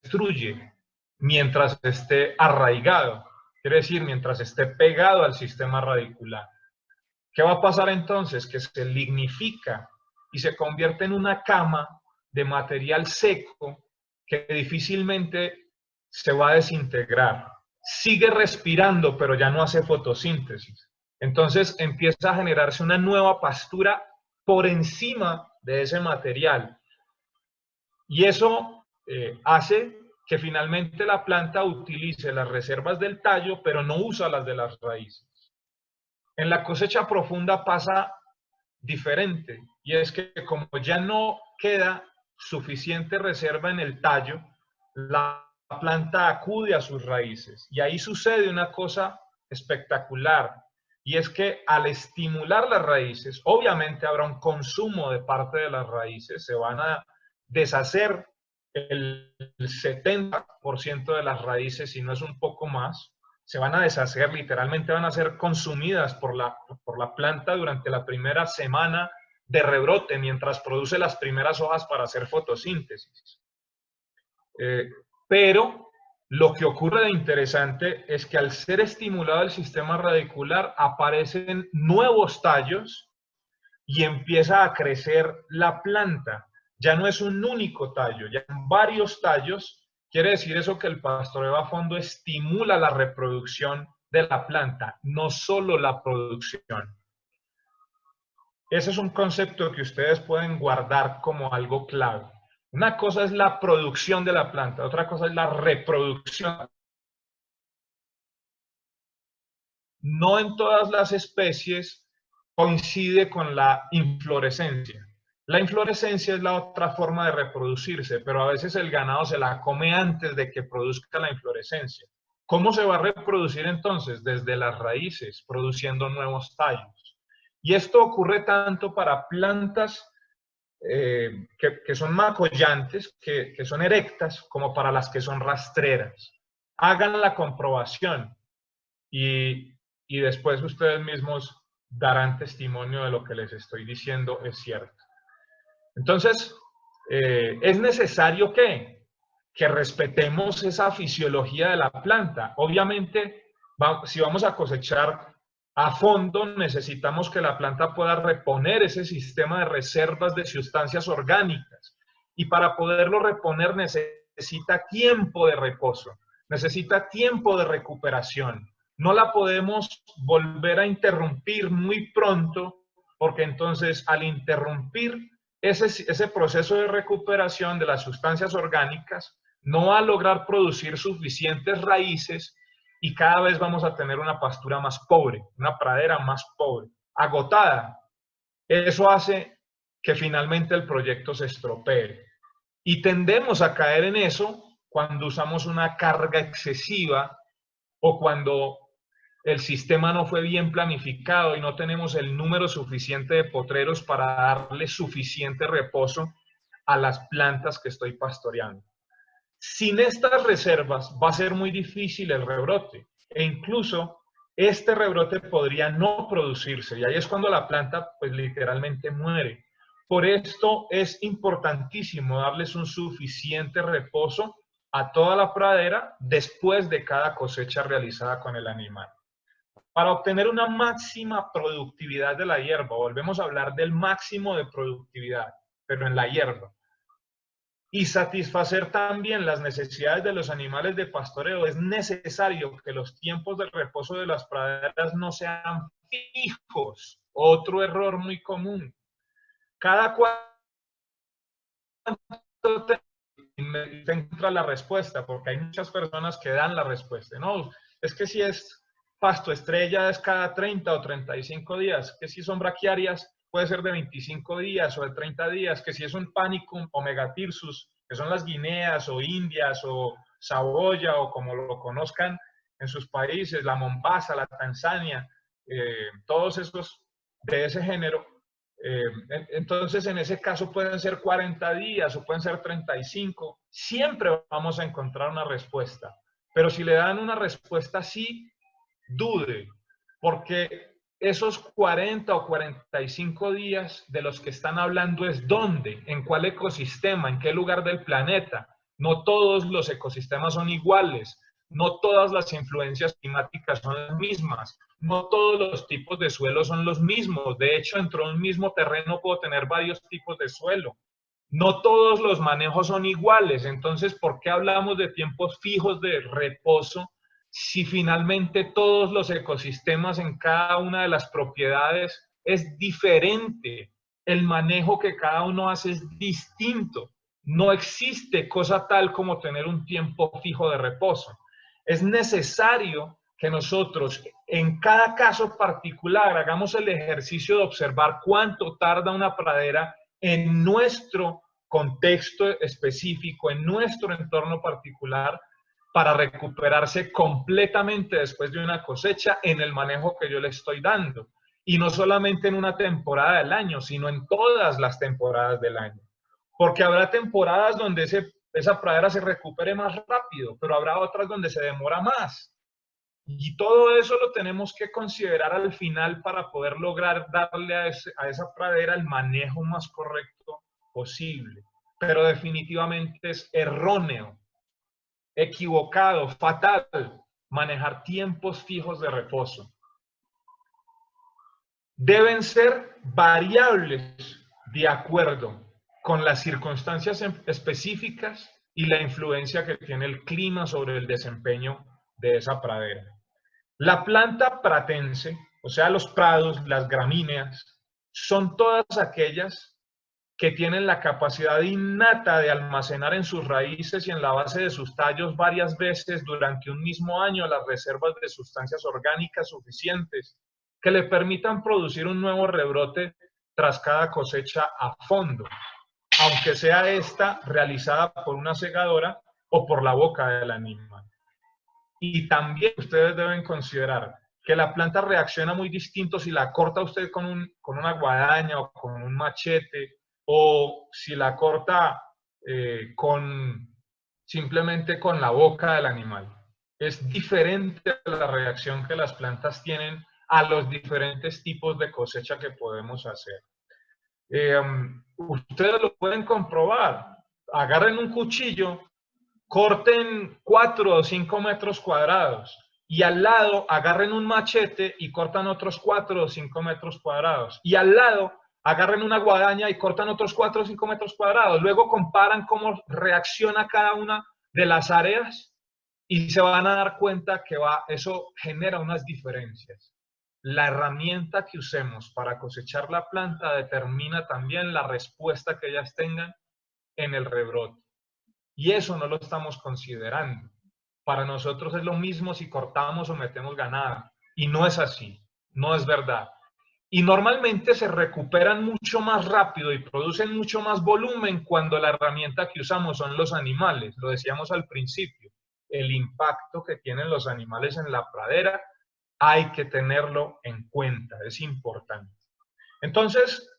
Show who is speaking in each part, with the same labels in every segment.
Speaker 1: destruye mientras esté arraigado, quiere decir, mientras esté pegado al sistema radicular. ¿Qué va a pasar entonces? Que se lignifica y se convierte en una cama de material seco que difícilmente se va a desintegrar. Sigue respirando, pero ya no hace fotosíntesis. Entonces empieza a generarse una nueva pastura por encima de ese material. Y eso hace que finalmente la planta utilice las reservas del tallo, pero no usa las de las raíces. En la cosecha profunda pasa diferente, y es que como ya no queda suficiente reserva en el tallo, la planta acude a sus raíces. Y ahí sucede una cosa espectacular, y es que al estimular las raíces, obviamente habrá un consumo de parte de las raíces, se van a deshacer el 70% de las raíces, si no es un poco más, se van a deshacer, literalmente van a ser consumidas por la planta durante la primera semana de rebrote, mientras produce las primeras hojas para hacer fotosíntesis. Pero lo que ocurre de interesante es que al ser estimulado el sistema radicular aparecen nuevos tallos y empieza a crecer la planta. Ya no es un único tallo, ya son varios tallos. Quiere decir eso que el pastoreo a fondo estimula la reproducción de la planta, no solo la producción. Ese es un concepto que ustedes pueden guardar como algo clave. Una cosa es la producción de la planta, otra cosa es la reproducción. No en todas las especies coincide con la inflorescencia. La inflorescencia es la otra forma de reproducirse, pero a veces el ganado se la come antes de que produzca la inflorescencia. ¿Cómo se va a reproducir entonces? Desde las raíces, produciendo nuevos tallos. Y esto ocurre tanto para plantas que son macollantes, que son erectas, como para las que son rastreras. Hagan la comprobación y después ustedes mismos darán testimonio de lo que les estoy diciendo es cierto. Entonces, es necesario que respetemos esa fisiología de la planta. Obviamente, si vamos a cosechar a fondo, necesitamos que la planta pueda reponer ese sistema de reservas de sustancias orgánicas. Y para poderlo reponer necesita tiempo de reposo, necesita tiempo de recuperación. No la podemos volver a interrumpir muy pronto, porque entonces al interrumpir ese proceso de recuperación de las sustancias orgánicas, no va a lograr producir suficientes raíces y cada vez vamos a tener una pastura más pobre, una pradera más pobre, agotada. Eso hace que finalmente el proyecto se estropee. Y tendemos a caer en eso cuando usamos una carga excesiva o cuando el sistema no fue bien planificado y no tenemos el número suficiente de potreros para darle suficiente reposo a las plantas que estoy pastoreando. Sin estas reservas va a ser muy difícil el rebrote e incluso este rebrote podría no producirse y ahí es cuando la planta pues literalmente muere. Por esto es importantísimo darles un suficiente reposo a toda la pradera después de cada cosecha realizada con el animal. Para obtener una máxima productividad de la hierba, volvemos a hablar del máximo de productividad, pero en la hierba, y satisfacer también las necesidades de los animales de pastoreo, es necesario que los tiempos de reposo de las praderas no sean fijos. Otro error muy común. Cada cuánto te encuentra la respuesta, porque hay muchas personas que dan la respuesta. No, es que si es pasto estrella es cada 30 o 35 días, que si son braquiarias puede ser de 25 días o de 30 días, que si es un panicum o megatirsus, que son las guineas o indias o saboya o como lo conozcan en sus países, la Mombasa, la Tanzania, todos esos de ese género. Entonces, en ese caso pueden ser 40 días o pueden ser 35. Siempre vamos a encontrar una respuesta. Pero si le dan una respuesta así, dude, porque esos 40 o 45 días de los que están hablando es dónde, en cuál ecosistema, en qué lugar del planeta. No todos los ecosistemas son iguales, no todas las influencias climáticas son las mismas, no todos los tipos de suelo son los mismos. De hecho, dentro de un mismo terreno puedo tener varios tipos de suelo. No todos los manejos son iguales. Entonces, ¿por qué hablamos de tiempos fijos de reposo si finalmente todos los ecosistemas en cada una de las propiedades es diferente? El manejo que cada uno hace es distinto. No existe cosa tal como tener un tiempo fijo de reposo. Es necesario que nosotros en cada caso particular hagamos el ejercicio de observar cuánto tarda una pradera en nuestro contexto específico, en nuestro entorno particular, para recuperarse completamente después de una cosecha en el manejo que yo le estoy dando. Y no solamente en una temporada del año, sino en todas las temporadas del año. Porque habrá temporadas donde esa pradera se recupere más rápido, pero habrá otras donde se demora más. Y todo eso lo tenemos que considerar al final para poder lograr darle a esa pradera el manejo más correcto posible. Pero definitivamente es erróneo, equivocado, fatal manejar tiempos fijos de reposo. Deben ser variables de acuerdo con las circunstancias específicas y la influencia que tiene el clima sobre el desempeño de esa pradera. La planta pratense, o sea, los prados, las gramíneas, son todas aquellas que tienen la capacidad innata de almacenar en sus raíces y en la base de sus tallos varias veces durante un mismo año las reservas de sustancias orgánicas suficientes que le permitan producir un nuevo rebrote tras cada cosecha a fondo, aunque sea esta realizada por una segadora o por la boca del animal. Y también ustedes deben considerar que la planta reacciona muy distinto si la corta usted con una guadaña o con un machete, o si la corta simplemente con la boca del animal. Es diferente la reacción que las plantas tienen a los diferentes tipos de cosecha que podemos hacer. Ustedes lo pueden comprobar. Agarren un cuchillo, corten 4 o 5 metros cuadrados y al lado agarren un machete y cortan otros 4 o 5 metros cuadrados. Y al lado agarren una guadaña y cortan otros 4 o 5 metros cuadrados. Luego comparan cómo reacciona cada una de las áreas y se van a dar cuenta que eso genera unas diferencias. La herramienta que usemos para cosechar la planta determina también la respuesta que ellas tengan en el rebrote. Y eso no lo estamos considerando. Para nosotros es lo mismo si cortamos o metemos ganada. Y no es así, no es verdad. Y normalmente se recuperan mucho más rápido y producen mucho más volumen cuando la herramienta que usamos son los animales. Lo decíamos al principio, el impacto que tienen los animales en la pradera hay que tenerlo en cuenta, es importante. Entonces,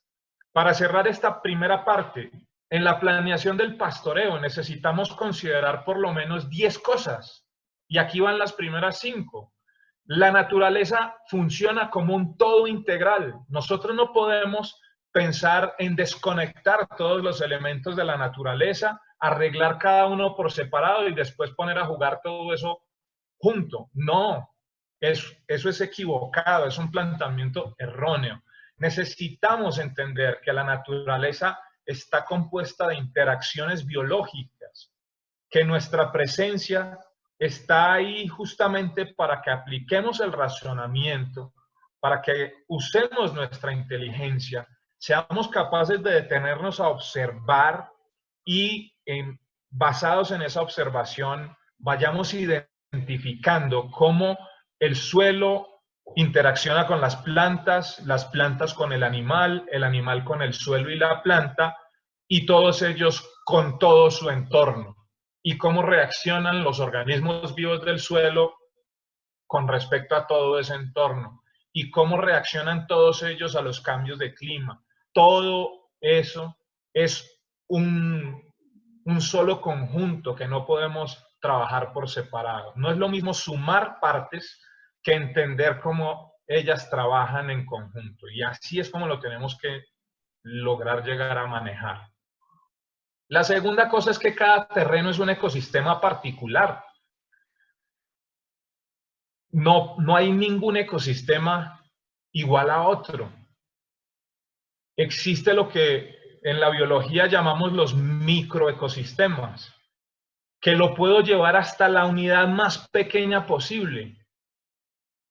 Speaker 1: para cerrar esta primera parte, en la planeación del pastoreo necesitamos considerar por lo menos 10 cosas. Y aquí van las primeras 5. La naturaleza funciona como un todo integral. Nosotros no podemos pensar en desconectar todos los elementos de la naturaleza, arreglar cada uno por separado y después poner a jugar todo eso junto. No, eso es equivocado, es un planteamiento erróneo. Necesitamos entender que la naturaleza está compuesta de interacciones biológicas, que nuestra presencia está ahí justamente para que apliquemos el razonamiento, para que usemos nuestra inteligencia, seamos capaces de detenernos a observar y basados en esa observación vayamos identificando cómo el suelo interacciona con las plantas con el animal con el suelo y la planta, y todos ellos con todo su entorno, y cómo reaccionan los organismos vivos del suelo con respecto a todo ese entorno, y cómo reaccionan todos ellos a los cambios de clima. Todo eso es un solo conjunto que no podemos trabajar por separado. No es lo mismo sumar partes que entender cómo ellas trabajan en conjunto. Y así es como lo tenemos que lograr llegar a manejar. La segunda cosa es que cada terreno es un ecosistema particular. No hay ningún ecosistema igual a otro. Existe lo que en la biología llamamos los microecosistemas, que lo puedo llevar hasta la unidad más pequeña posible.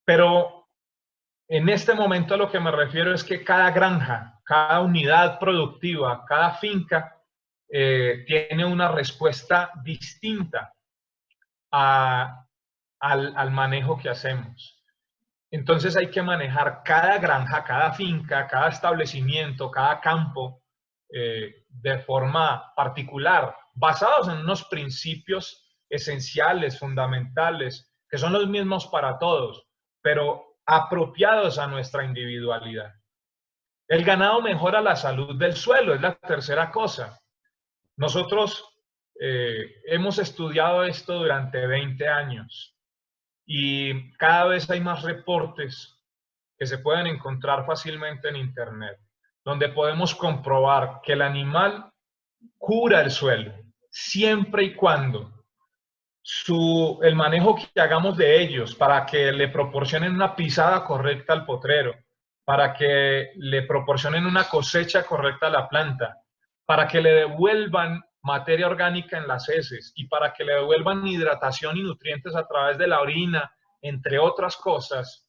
Speaker 1: Pero en este momento a lo que me refiero es que cada granja, cada unidad productiva, cada finca tiene una respuesta distinta al manejo que hacemos. Entonces hay que manejar cada granja, cada finca, cada establecimiento, cada campo de forma particular, basados en unos principios esenciales, fundamentales, que son los mismos para todos, pero apropiados a nuestra individualidad. El ganado mejora la salud del suelo, es la tercera cosa. Nosotros hemos estudiado esto durante 20 años. Y cada vez hay más reportes que se pueden encontrar fácilmente en Internet, donde podemos comprobar que el animal cura el suelo, siempre y cuando el manejo que hagamos de ellos para que le proporcionen una pisada correcta al potrero, para que le proporcionen una cosecha correcta a la planta, para que le devuelvan materia orgánica en las heces y para que le devuelvan hidratación y nutrientes a través de la orina, entre otras cosas,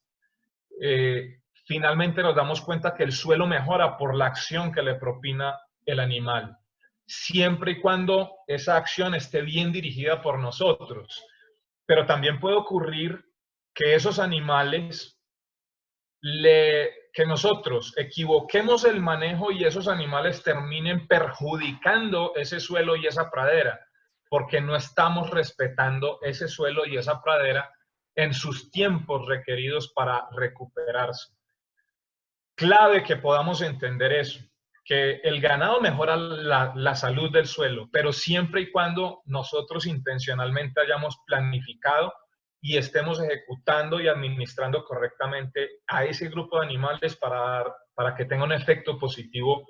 Speaker 1: finalmente nos damos cuenta que el suelo mejora por la acción que le propina el animal, siempre y cuando esa acción esté bien dirigida por nosotros. Pero también puede ocurrir que esos animales, que nosotros equivoquemos el manejo y esos animales terminen perjudicando ese suelo y esa pradera, porque no estamos respetando ese suelo y esa pradera en sus tiempos requeridos para recuperarse. Clave que podamos entender eso, que el ganado mejora la salud del suelo, pero siempre y cuando nosotros intencionalmente hayamos planificado y estemos ejecutando y administrando correctamente a ese grupo de animales para que tenga un efecto positivo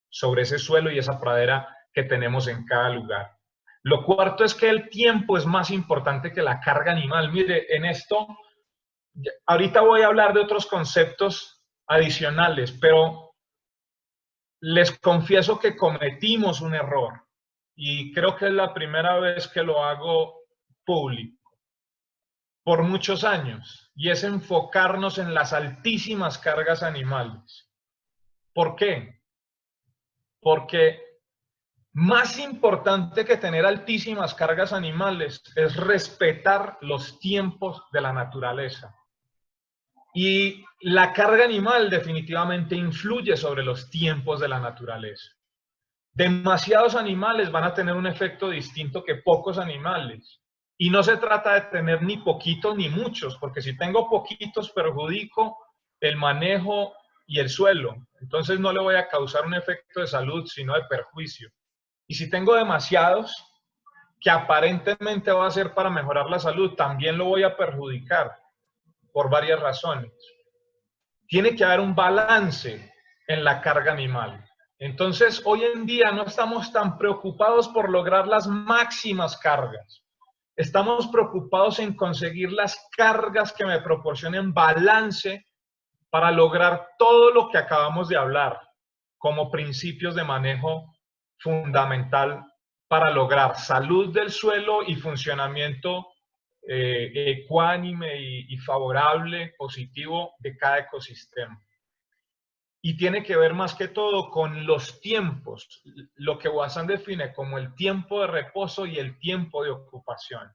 Speaker 1: sobre ese suelo y esa pradera que tenemos en cada lugar. Lo cuarto es que el tiempo es más importante que la carga animal. Mire, en esto, ahorita voy a hablar de otros conceptos adicionales, pero les confieso que cometimos un error y creo que es la primera vez que lo hago público por muchos años, y es enfocarnos en las altísimas cargas animales. ¿Por qué? Porque más importante que tener altísimas cargas animales es respetar los tiempos de la naturaleza. Y la carga animal definitivamente influye sobre los tiempos de la naturaleza. Demasiados animales van a tener un efecto distinto que pocos animales. Y no se trata de tener ni poquitos ni muchos, porque si tengo poquitos perjudico el manejo y el suelo. Entonces no le voy a causar un efecto de salud, sino de perjuicio. Y si tengo demasiados, que aparentemente va a ser para mejorar la salud, también lo voy a perjudicar por varias razones. Tiene que haber un balance en la carga animal. Entonces, hoy en día no estamos tan preocupados por lograr las máximas cargas. Estamos preocupados en conseguir las cargas que me proporcionen balance para lograr todo lo que acabamos de hablar como principios de manejo fundamental para lograr salud del suelo y funcionamiento ecuánime y favorable, positivo de cada ecosistema. Y tiene que ver más que todo con los tiempos, lo que Wasson define como el tiempo de reposo y el tiempo de ocupación.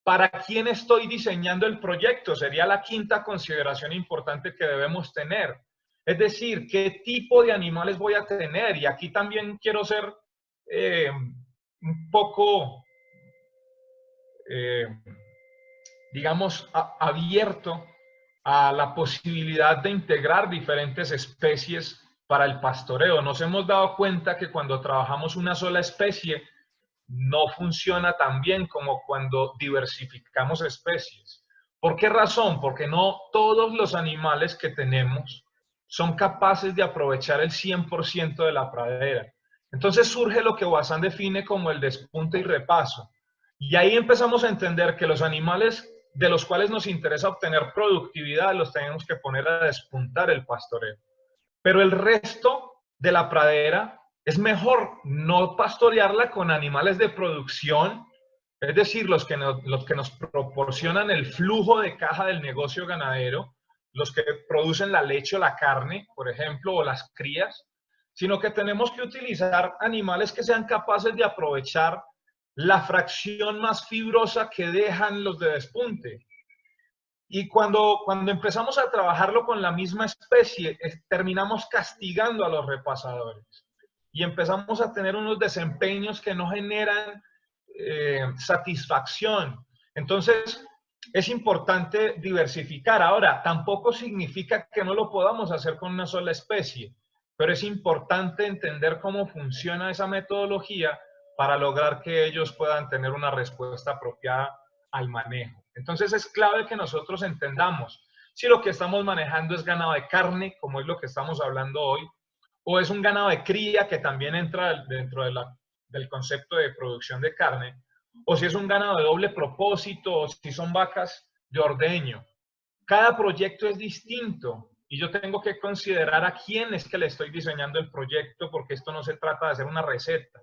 Speaker 1: ¿Para quién estoy diseñando el proyecto? Sería la quinta consideración importante que debemos tener. Es decir, ¿qué tipo de animales voy a tener? Y aquí también quiero ser un poco, digamos, abierto a la posibilidad de integrar diferentes especies para el pastoreo. Nos hemos dado cuenta que cuando trabajamos una sola especie, no funciona tan bien como cuando diversificamos especies. ¿Por qué razón? Porque no todos los animales que tenemos son capaces de aprovechar el 100% de la pradera. Entonces surge lo que Bazán define como el despunte y repaso. Y ahí empezamos a entender que los animales de los cuales nos interesa obtener productividad los tenemos que poner a despuntar el pastoreo. Pero el resto de la pradera es mejor no pastorearla con animales de producción, es decir, los que nos proporcionan el flujo de caja del negocio ganadero, los que producen la leche o la carne, por ejemplo, o las crías, sino que tenemos que utilizar animales que sean capaces de aprovechar la fracción más fibrosa que dejan los de despunte. Y cuando empezamos a trabajarlo con la misma especie, terminamos castigando a los repasadores. Y empezamos a tener unos desempeños que no generan satisfacción. Entonces, es importante diversificar. Ahora, tampoco significa que no lo podamos hacer con una sola especie, pero es importante entender cómo funciona esa metodología para lograr que ellos puedan tener una respuesta apropiada al manejo. Entonces es clave que nosotros entendamos si lo que estamos manejando es ganado de carne, como es lo que estamos hablando hoy, o es un ganado de cría que también entra dentro del concepto de producción de carne, o si es un ganado de doble propósito, o si son vacas de ordeño. Cada proyecto es distinto y yo tengo que considerar a quién es que le estoy diseñando el proyecto, porque esto no se trata de hacer una receta.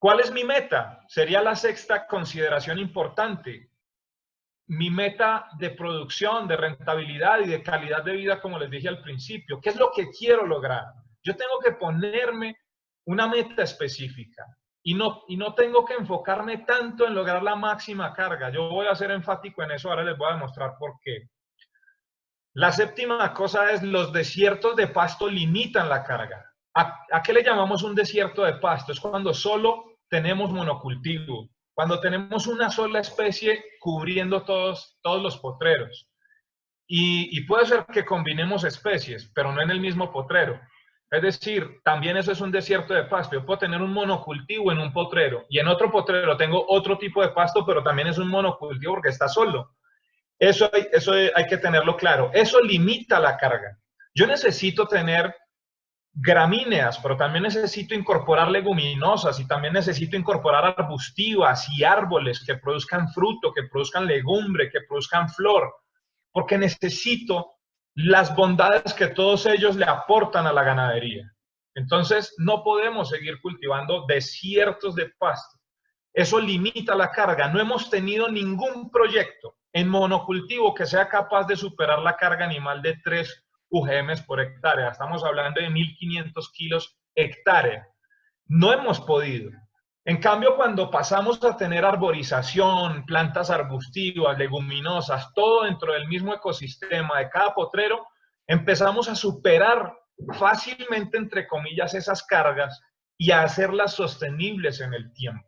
Speaker 1: ¿Cuál es mi meta? Sería la sexta consideración importante. Mi meta de producción, de rentabilidad y de calidad de vida, como les dije al principio. ¿Qué es lo que quiero lograr? Yo tengo que ponerme una meta específica y no tengo que enfocarme tanto en lograr la máxima carga. Yo voy a ser enfático en eso, ahora les voy a demostrar por qué. La séptima cosa es los desiertos de pasto limitan la carga. ¿A qué le llamamos un desierto de pasto? Es cuando solo tenemos monocultivo, cuando tenemos una sola especie cubriendo todos los potreros. Y puede ser que combinemos especies, pero no en el mismo potrero. Es decir, también eso es un desierto de pasto. Yo puedo tener un monocultivo en un potrero y en otro potrero tengo otro tipo de pasto, pero también es un monocultivo porque está solo. Eso hay que tenerlo claro. Eso limita la carga. Yo necesito tener gramíneas, pero también necesito incorporar leguminosas y también necesito incorporar arbustivas y árboles que produzcan fruto, que produzcan legumbre, que produzcan flor, porque necesito las bondades que todos ellos le aportan a la ganadería. Entonces, no podemos seguir cultivando desiertos de pasto. Eso limita la carga. No hemos tenido ningún proyecto en monocultivo que sea capaz de superar la carga animal de 3 UGMs por hectárea. Estamos hablando de 1.500 kilos hectárea. No hemos podido. En cambio, cuando pasamos a tener arborización, plantas arbustivas, leguminosas, todo dentro del mismo ecosistema de cada potrero, empezamos a superar fácilmente, entre comillas, esas cargas y a hacerlas sostenibles en el tiempo.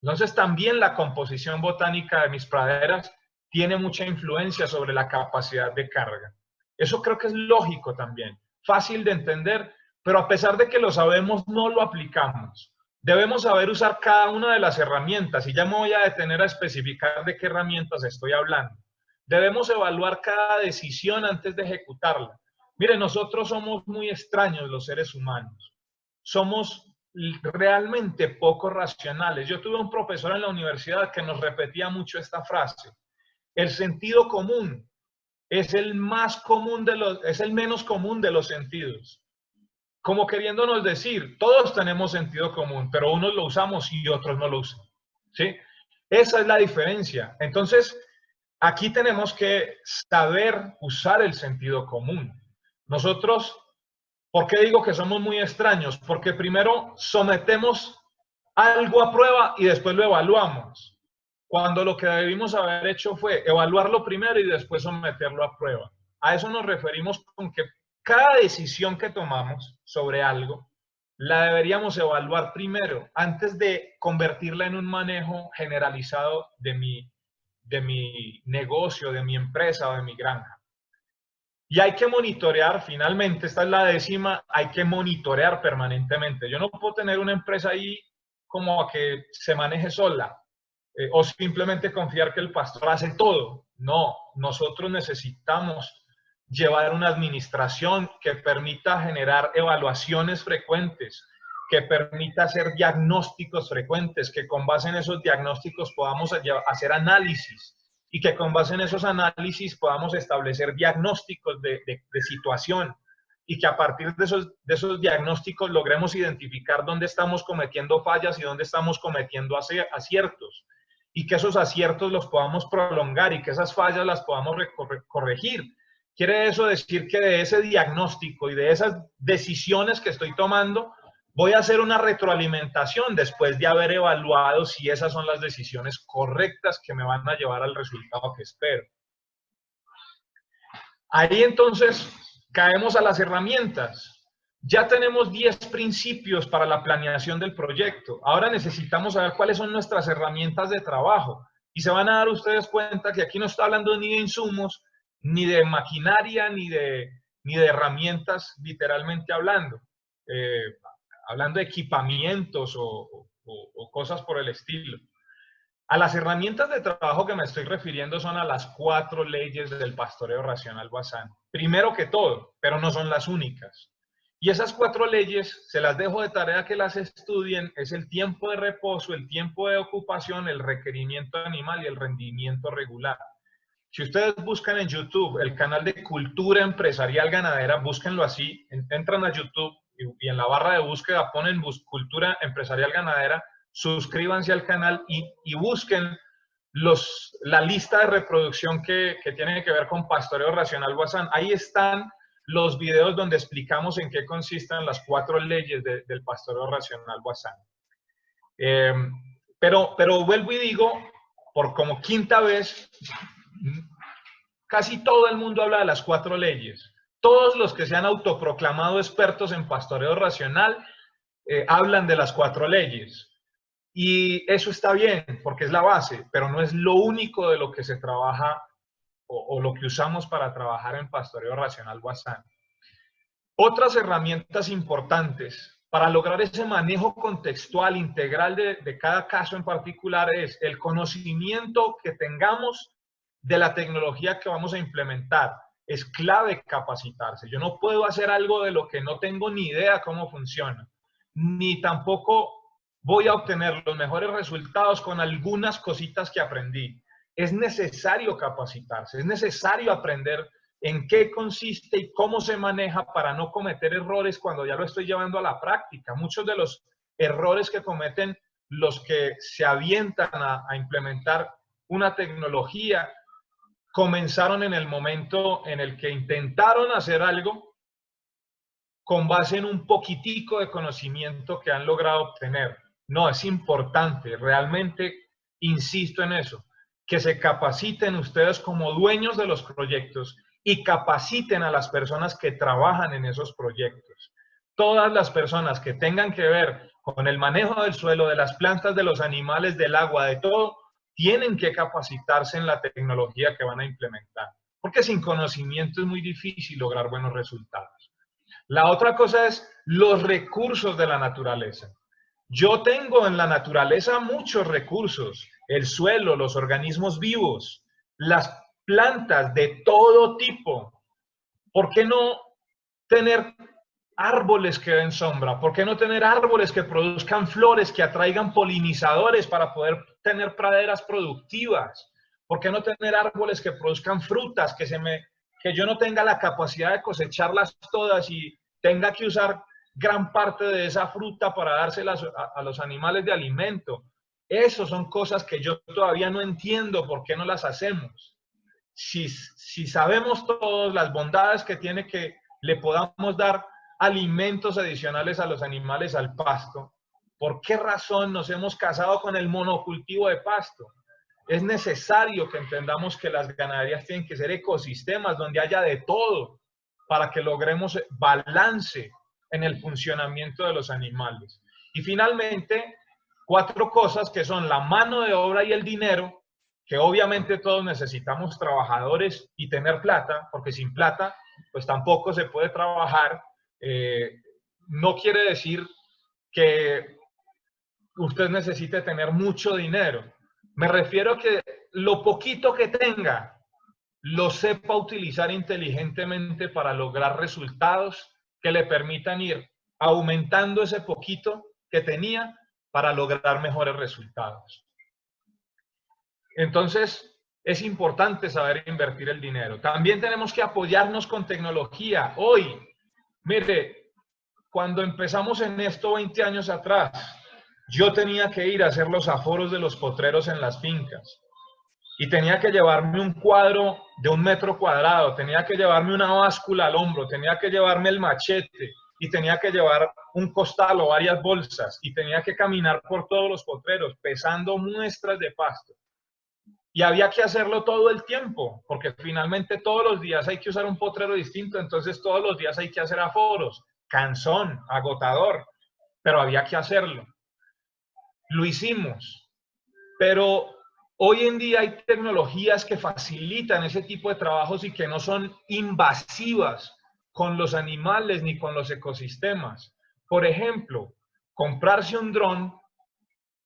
Speaker 1: Entonces, también la composición botánica de mis praderas tiene mucha influencia sobre la capacidad de carga. Eso creo que es lógico también, fácil de entender, pero a pesar de que lo sabemos, no lo aplicamos. Debemos saber usar cada una de las herramientas y ya me voy a detener a especificar de qué herramientas estoy hablando. Debemos evaluar cada decisión antes de ejecutarla. Mire, nosotros somos muy extraños los seres humanos. Somos realmente poco racionales. Yo tuve un profesor en la universidad que nos repetía mucho esta frase. El sentido común es el más común es el menos común de los sentidos. Como queriéndonos decir, todos tenemos sentido común, pero unos lo usamos y otros no lo usan. ¿Sí? Esa es la diferencia. Entonces, aquí tenemos que saber usar el sentido común. Nosotros, ¿por qué digo que somos muy extraños? Porque primero sometemos algo a prueba y después lo evaluamos. Cuando lo que debimos haber hecho fue evaluarlo primero y después someterlo a prueba. A eso nos referimos con que cada decisión que tomamos sobre algo, la deberíamos evaluar primero, antes de convertirla en un manejo generalizado de mi negocio, de mi empresa o de mi granja. Y hay que monitorear, finalmente, esta es la décima, hay que monitorear permanentemente. Yo no puedo tener una empresa ahí como a que se maneje sola. O simplemente confiar que el pastor hace todo. No, nosotros necesitamos llevar una administración que permita generar evaluaciones frecuentes, que permita hacer diagnósticos frecuentes, que con base en esos diagnósticos podamos hacer análisis y que con base en esos análisis podamos establecer diagnósticos de situación y que a partir de esos diagnósticos logremos identificar dónde estamos cometiendo fallas y dónde estamos cometiendo aciertos y que esos aciertos los podamos prolongar y que esas fallas las podamos corregir. Quiere eso decir que de ese diagnóstico y de esas decisiones que estoy tomando, voy a hacer una retroalimentación después de haber evaluado si esas son las decisiones correctas que me van a llevar al resultado que espero. Ahí entonces caemos a las herramientas. Ya tenemos 10 principios para la planeación del proyecto. Ahora necesitamos saber cuáles son nuestras herramientas de trabajo. Y se van a dar ustedes cuenta que aquí no está hablando ni de insumos, ni de maquinaria, ni de herramientas, literalmente hablando. Hablando de equipamientos o cosas por el estilo. A las herramientas de trabajo que me estoy refiriendo son a las 4 leyes del pastoreo racional Bazán. Primero que todo, pero no son las únicas. Y esas 4 leyes, se las dejo de tarea que las estudien, es el tiempo de reposo, el tiempo de ocupación, el requerimiento animal y el rendimiento regular. Si ustedes buscan en YouTube el canal de Cultura Empresarial Ganadera, búsquenlo así, entran a YouTube y en la barra de búsqueda ponen Cultura Empresarial Ganadera, suscríbanse al canal y busquen la lista de reproducción que tiene que ver con pastoreo racional Bazán. Ahí están los videos donde explicamos en qué consisten las 4 leyes del pastoreo racional Bazán. Pero vuelvo y digo, por como 5ª vez, casi todo el mundo habla de las 4 leyes. Todos los que se han autoproclamado expertos en pastoreo racional hablan de las 4 leyes. Y eso está bien, porque es la base, pero no es lo único de lo que se trabaja o lo que usamos para trabajar en pastoreo racional Bazán. Otras herramientas importantes para lograr ese manejo contextual integral de cada caso en particular es el conocimiento que tengamos de la tecnología que vamos a implementar. Es clave capacitarse. Yo no puedo hacer algo de lo que no tengo ni idea cómo funciona, ni tampoco voy a obtener los mejores resultados con algunas cositas que aprendí. Es necesario capacitarse, es necesario aprender en qué consiste y cómo se maneja para no cometer errores cuando ya lo estoy llevando a la práctica. Muchos de los errores que cometen los que se avientan a implementar una tecnología comenzaron en el momento en el que intentaron hacer algo con base en un poquitico de conocimiento que han logrado obtener. No, es importante, realmente insisto en eso, que se capaciten ustedes como dueños de los proyectos y capaciten a las personas que trabajan en esos proyectos. Todas las personas que tengan que ver con el manejo del suelo, de las plantas, de los animales, del agua, de todo, tienen que capacitarse en la tecnología que van a implementar, porque sin conocimiento es muy difícil lograr buenos resultados. La otra cosa es los recursos de la naturaleza. Yo tengo en la naturaleza muchos recursos, el suelo, los organismos vivos, las plantas de todo tipo. ¿Por qué no tener árboles que den sombra? ¿Por qué no tener árboles que produzcan flores, que atraigan polinizadores para poder tener praderas productivas? ¿Por qué no tener árboles que produzcan frutas, que yo no tenga la capacidad de cosecharlas todas y tenga que usar gran parte de esa fruta para dárselas a los animales de alimento? Esas son cosas que yo todavía no entiendo por qué no las hacemos. Si sabemos todas las bondades que tiene que le podamos dar alimentos adicionales a los animales al pasto, ¿por qué razón nos hemos casado con el monocultivo de pasto? Es necesario que entendamos que las ganaderías tienen que ser ecosistemas donde haya de todo para que logremos balance en el funcionamiento de los animales. Y finalmente, 4 cosas que son la mano de obra y el dinero, que obviamente todos necesitamos trabajadores y tener plata, porque sin plata pues tampoco se puede trabajar. No quiere decir que usted necesite tener mucho dinero. Me refiero a que lo poquito que tenga, lo sepa utilizar inteligentemente para lograr resultados que le permitan ir aumentando ese poquito que tenía para lograr mejores resultados. Entonces, es importante saber invertir el dinero. También tenemos que apoyarnos con tecnología. Hoy, mire, cuando empezamos en esto 20 años atrás, yo tenía que ir a hacer los aforos de los potreros en las fincas. Y tenía que llevarme un cuadro de 1 metro cuadrado, tenía que llevarme una báscula al hombro, tenía que llevarme el machete y tenía que llevar un costal o varias bolsas y tenía que caminar por todos los potreros pesando muestras de pasto. Y había que hacerlo todo el tiempo, porque finalmente todos los días hay que usar un potrero distinto, entonces todos los días hay que hacer aforos. Cansón, agotador, pero había que hacerlo. Lo hicimos, pero hoy en día hay tecnologías que facilitan ese tipo de trabajos y que no son invasivas con los animales ni con los ecosistemas. Por ejemplo, comprarse un dron,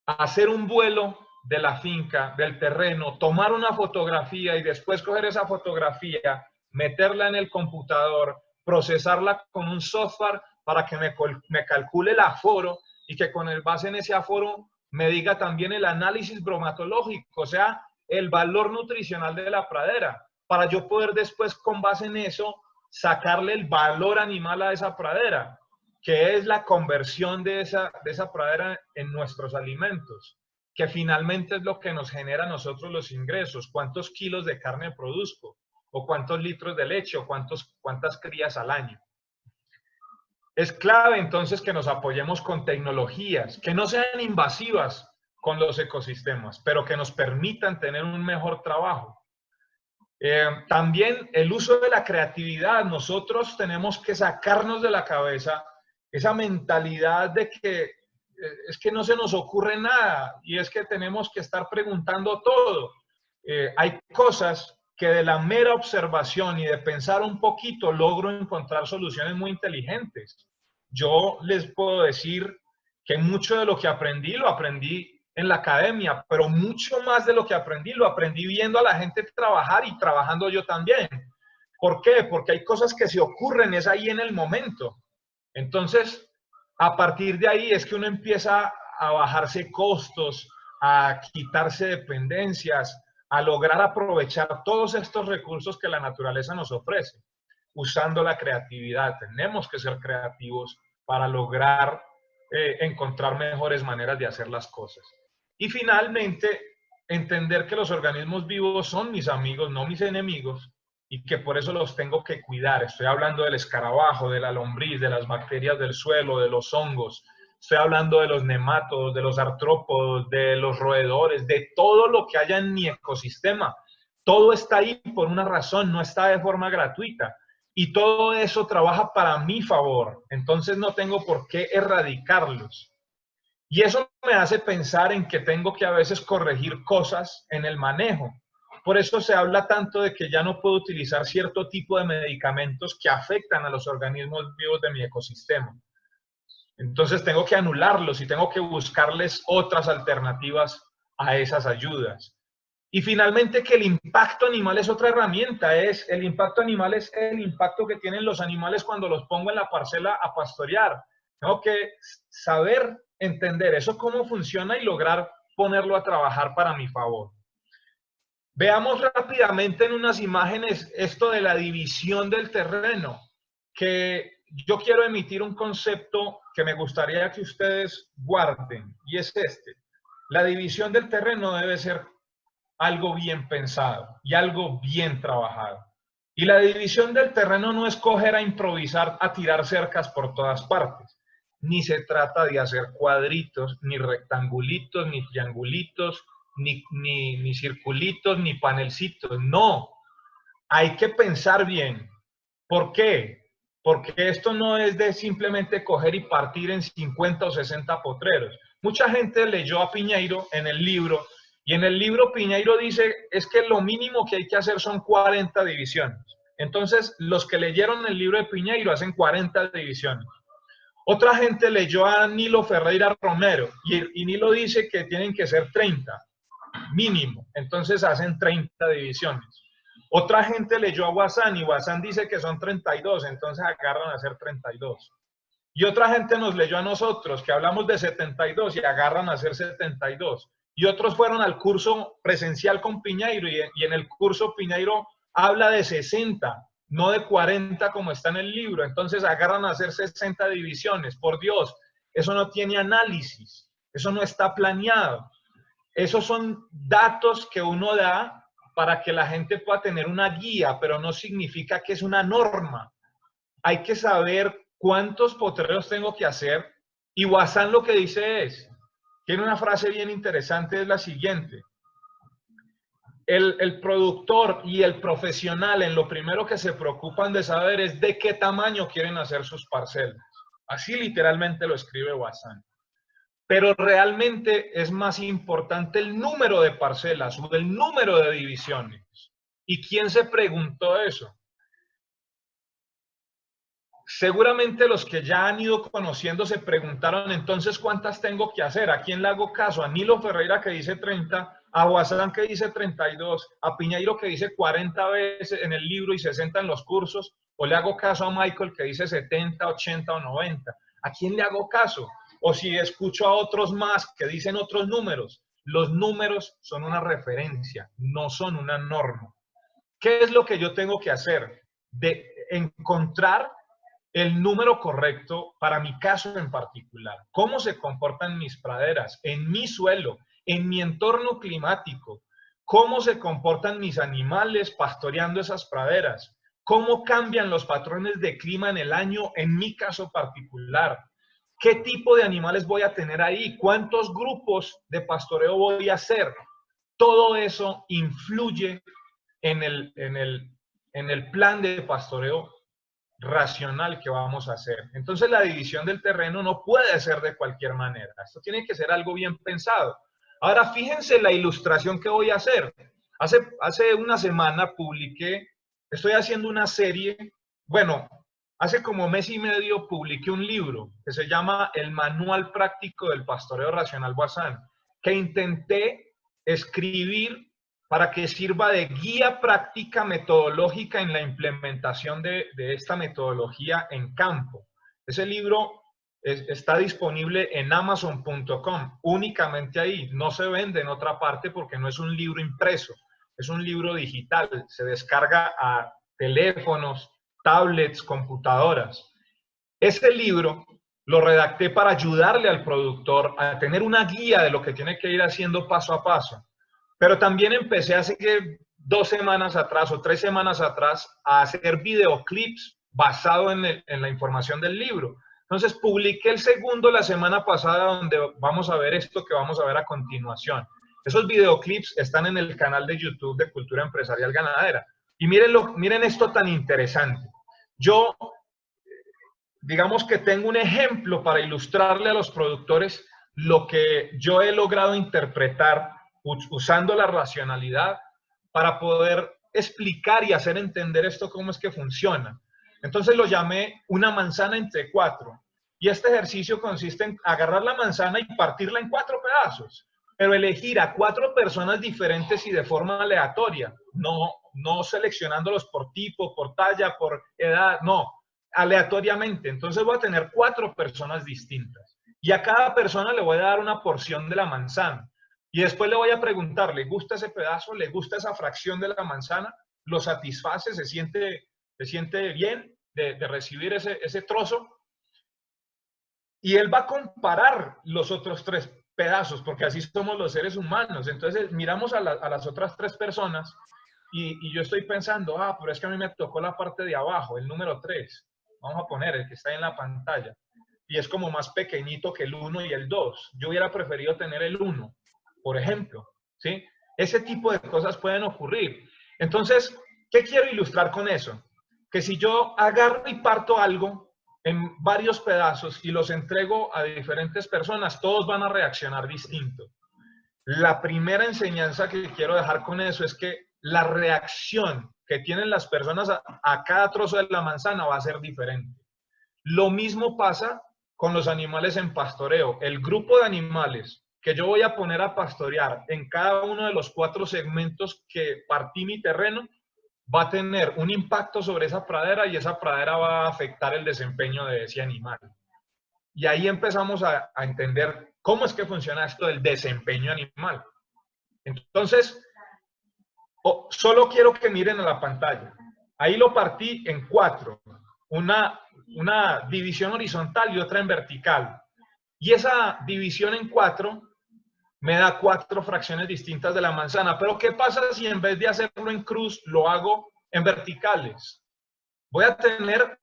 Speaker 1: hacer un vuelo de la finca, del terreno, tomar una fotografía y después coger esa fotografía, meterla en el computador, procesarla con un software para que me calcule el aforo y que con el base en ese aforo me diga también el análisis bromatológico, o sea, el valor nutricional de la pradera, para yo poder después con base en eso sacarle el valor animal a esa pradera, que es la conversión de esa pradera en nuestros alimentos, que finalmente es lo que nos genera a nosotros los ingresos, cuántos kilos de carne produzco, o cuántos litros de leche, o cuántas crías al año. Es clave entonces que nos apoyemos con tecnologías que no sean invasivas con los ecosistemas, pero que nos permitan tener un mejor trabajo. También el uso de la creatividad. Nosotros tenemos que sacarnos de la cabeza esa mentalidad de que es que no se nos ocurre nada y es que tenemos que estar preguntando todo. Hay cosas que de la mera observación y de pensar un poquito logro encontrar soluciones muy inteligentes. Yo les puedo decir que mucho de lo que aprendí lo aprendí en la academia, pero mucho más de lo que aprendí lo aprendí viendo a la gente trabajar y trabajando yo también. ¿Por qué? Porque hay cosas que se ocurren, es ahí en el momento. Entonces, a partir de ahí es que uno empieza a bajarse costos, a quitarse dependencias, a lograr aprovechar todos estos recursos que la naturaleza nos ofrece, usando la creatividad. Tenemos que ser creativos para lograr encontrar mejores maneras de hacer las cosas. Y finalmente, entender que los organismos vivos son mis amigos, no mis enemigos, y que por eso los tengo que cuidar. Estoy hablando del escarabajo, de la lombriz, de las bacterias del suelo, de los hongos. Estoy hablando de los nemátodos, de los artrópodos, de los roedores, de todo lo que haya en mi ecosistema. Todo está ahí por una razón, no está de forma gratuita. Y todo eso trabaja para mi favor. Entonces no tengo por qué erradicarlos. Y eso me hace pensar en que tengo que a veces corregir cosas en el manejo. Por eso se habla tanto de que ya no puedo utilizar cierto tipo de medicamentos que afectan a los organismos vivos de mi ecosistema. Entonces tengo que anularlos y tengo que buscarles otras alternativas a esas ayudas. Y finalmente que el impacto animal es otra herramienta. El impacto animal es el impacto que tienen los animales cuando los pongo en la parcela a pastorear. Tengo que saber entender eso cómo funciona y lograr ponerlo a trabajar para mi favor. Veamos rápidamente en unas imágenes esto de la división del terreno, que yo quiero emitir un concepto que me gustaría que ustedes guarden, y es este. La división del terreno debe ser algo bien pensado y algo bien trabajado. Y la división del terreno no es coger a improvisar, a tirar cercas por todas partes. Ni se trata de hacer cuadritos, ni rectangulitos, ni triangulitos, ni circulitos, ni panelcitos. No, hay que pensar bien. ¿Por qué? Porque esto no es de simplemente coger y partir en 50 o 60 potreros. Mucha gente leyó a Piñeiro en el libro, y en el libro Piñeiro dice, es que lo mínimo que hay que hacer son 40 divisiones. Entonces, los que leyeron el libro de Piñeiro hacen 40 divisiones. Otra gente leyó a Nilo Ferreira Romero, y Nilo dice que tienen que ser 30, mínimo. Entonces hacen 30 divisiones. Otra gente leyó a Wassan, y Wassan dice que son 32, entonces agarran a hacer 32. Y otra gente nos leyó a nosotros, que hablamos de 72 y agarran a hacer 72. Y otros fueron al curso presencial con Piñeiro y en el curso Piñeiro habla de 60, no de 40 como está en el libro. Entonces agarran a hacer 60 divisiones. Por Dios, eso no tiene análisis, eso no está planeado. Esos son datos que uno da para que la gente pueda tener una guía, pero no significa que es una norma. Hay que saber cuántos potreros tengo que hacer. Y Wassan lo que dice tiene una frase bien interesante, es la siguiente. El productor y el profesional en lo primero que se preocupan de saber es de qué tamaño quieren hacer sus parcelas. Así literalmente lo escribe Wassan. Pero realmente es más importante el número de parcelas o el número de divisiones. ¿Y quién se preguntó eso? Seguramente los que ya han ido conociendo se preguntaron entonces cuántas tengo que hacer, a quién le hago caso, a Nilo Ferreira que dice 30, a Wassan que dice 32, a Piñeiro que dice 40 veces en el libro y 60 en los cursos, o le hago caso a Michael que dice 70, 80 o 90. ¿A quién le hago caso? O si escucho a otros más que dicen otros números. Los números son una referencia, no son una norma. ¿Qué es lo que yo tengo que hacer? De encontrar el número correcto para mi caso en particular. ¿Cómo se comportan mis praderas, en mi suelo, en mi entorno climático? ¿Cómo se comportan mis animales pastoreando esas praderas? ¿Cómo cambian los patrones de clima en el año en mi caso particular? ¿Qué tipo de animales voy a tener ahí? ¿Cuántos grupos de pastoreo voy a hacer? Todo eso influye en el plan de pastoreo racional que vamos a hacer. Entonces la división del terreno no puede ser de cualquier manera. Esto tiene que ser algo bien pensado. Ahora fíjense la ilustración que voy a hacer. Hace una semana estoy haciendo una serie, bueno, hace como mes y medio publiqué un libro que se llama El Manual Práctico del Pastoreo Racional Wassan, que intenté escribir para que sirva de guía práctica metodológica en la implementación de esta metodología en campo. Ese libro está disponible en amazon.com, únicamente ahí. No se vende en otra parte porque no es un libro impreso, es un libro digital. Se descarga a teléfonos, tablets, computadoras. Ese libro lo redacté para ayudarle al productor a tener una guía de lo que tiene que ir haciendo paso a paso. Pero también empecé hace 2 semanas atrás o 3 semanas atrás a hacer videoclips basado en la información del libro. Entonces publiqué el segundo la semana pasada donde vamos a ver esto que vamos a ver a continuación. Esos videoclips están en el canal de YouTube de Cultura Empresarial Ganadera. Y miren esto tan interesante. Yo, digamos que tengo un ejemplo para ilustrarle a los productores lo que yo he logrado interpretar usando la racionalidad para poder explicar y hacer entender esto cómo es que funciona. Entonces lo llamé una manzana entre 4. Y este ejercicio consiste en agarrar la manzana y partirla en 4 pedazos, pero elegir a 4 personas diferentes y de forma aleatoria, no seleccionándolos por tipo, por talla, por edad, no, aleatoriamente. Entonces voy a tener 4 personas distintas y a cada persona le voy a dar una porción de la manzana. Y después le voy a preguntar, ¿le gusta ese pedazo? ¿Le gusta esa fracción de la manzana? ¿Lo satisface? ¿Se siente bien de recibir ese trozo? Y él va a comparar los otros 3 pedazos, porque así somos los seres humanos. Entonces miramos a las otras 3 personas y yo estoy pensando, pero es que a mí me tocó la parte de abajo, el número 3. Vamos a poner el que está en la pantalla. Y es como más pequeñito que el 1 y el 2. Yo hubiera preferido tener el 1. Por ejemplo, ¿sí? Ese tipo de cosas pueden ocurrir. Entonces, ¿qué quiero ilustrar con eso? Que si yo agarro y parto algo en varios pedazos y los entrego a diferentes personas, todos van a reaccionar distinto. La primera enseñanza que quiero dejar con eso es que la reacción que tienen las personas a cada trozo de la manzana va a ser diferente. Lo mismo pasa con los animales en pastoreo. El grupo de animales que yo voy a poner a pastorear en cada uno de los 4 segmentos que partí mi terreno, va a tener un impacto sobre esa pradera y esa pradera va a afectar el desempeño de ese animal. Y ahí empezamos a entender cómo es que funciona esto del desempeño animal. Entonces, solo quiero que miren a la pantalla. Ahí lo partí en 4. Una división horizontal y otra en vertical. Y esa división en 4 me da 4 fracciones distintas de la manzana. Pero ¿qué pasa si en vez de hacerlo en cruz, lo hago en verticales? Voy a tener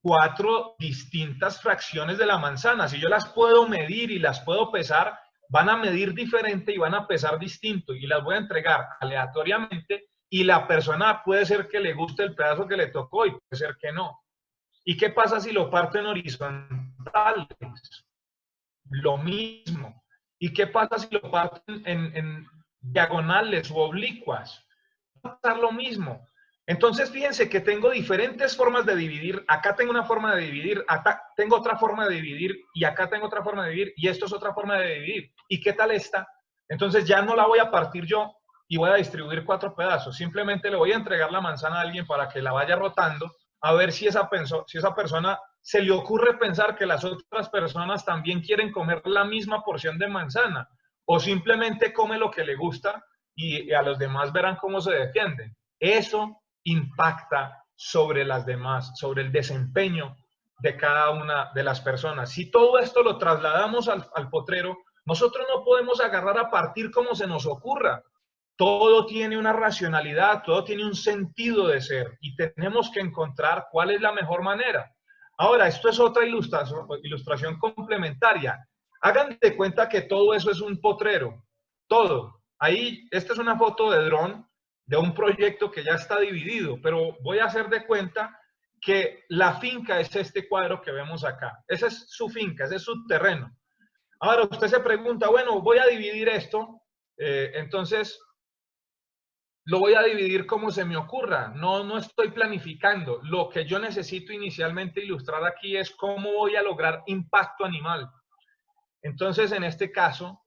Speaker 1: 4 distintas fracciones de la manzana. Si yo las puedo medir y las puedo pesar, van a medir diferente y van a pesar distinto. Y las voy a entregar aleatoriamente y la persona puede ser que le guste el pedazo que le tocó y puede ser que no. ¿Y qué pasa si lo parto en horizontales? Lo mismo. ¿Y qué pasa si lo parto en diagonales o oblicuas? Va a pasar lo mismo. Entonces, fíjense que tengo diferentes formas de dividir. Acá tengo una forma de dividir, acá tengo otra forma de dividir y acá tengo otra forma de dividir y esto es otra forma de dividir. ¿Y qué tal esta? Entonces ya no la voy a partir yo y voy a distribuir 4 pedazos. Simplemente le voy a entregar la manzana a alguien para que la vaya rotando a ver si esa persona se le ocurre pensar que las otras personas también quieren comer la misma porción de manzana o simplemente come lo que le gusta y a los demás verán cómo se defienden. Eso impacta sobre las demás, sobre el desempeño de cada una de las personas. Si todo esto lo trasladamos al potrero, nosotros no podemos agarrar a partir como se nos ocurra. Todo tiene una racionalidad, todo tiene un sentido de ser y tenemos que encontrar cuál es la mejor manera. Ahora, esto es otra ilustración complementaria. Hagan de cuenta que todo eso es un potrero, todo. Ahí, esta es una foto de dron de un proyecto que ya está dividido, pero voy a hacer de cuenta que la finca es este cuadro que vemos acá. Esa es su finca, ese es su terreno. Ahora, usted se pregunta, bueno, voy a dividir esto, entonces lo voy a dividir como se me ocurra. No estoy planificando. Lo que yo necesito inicialmente ilustrar aquí es cómo voy a lograr impacto animal. Entonces, en este caso,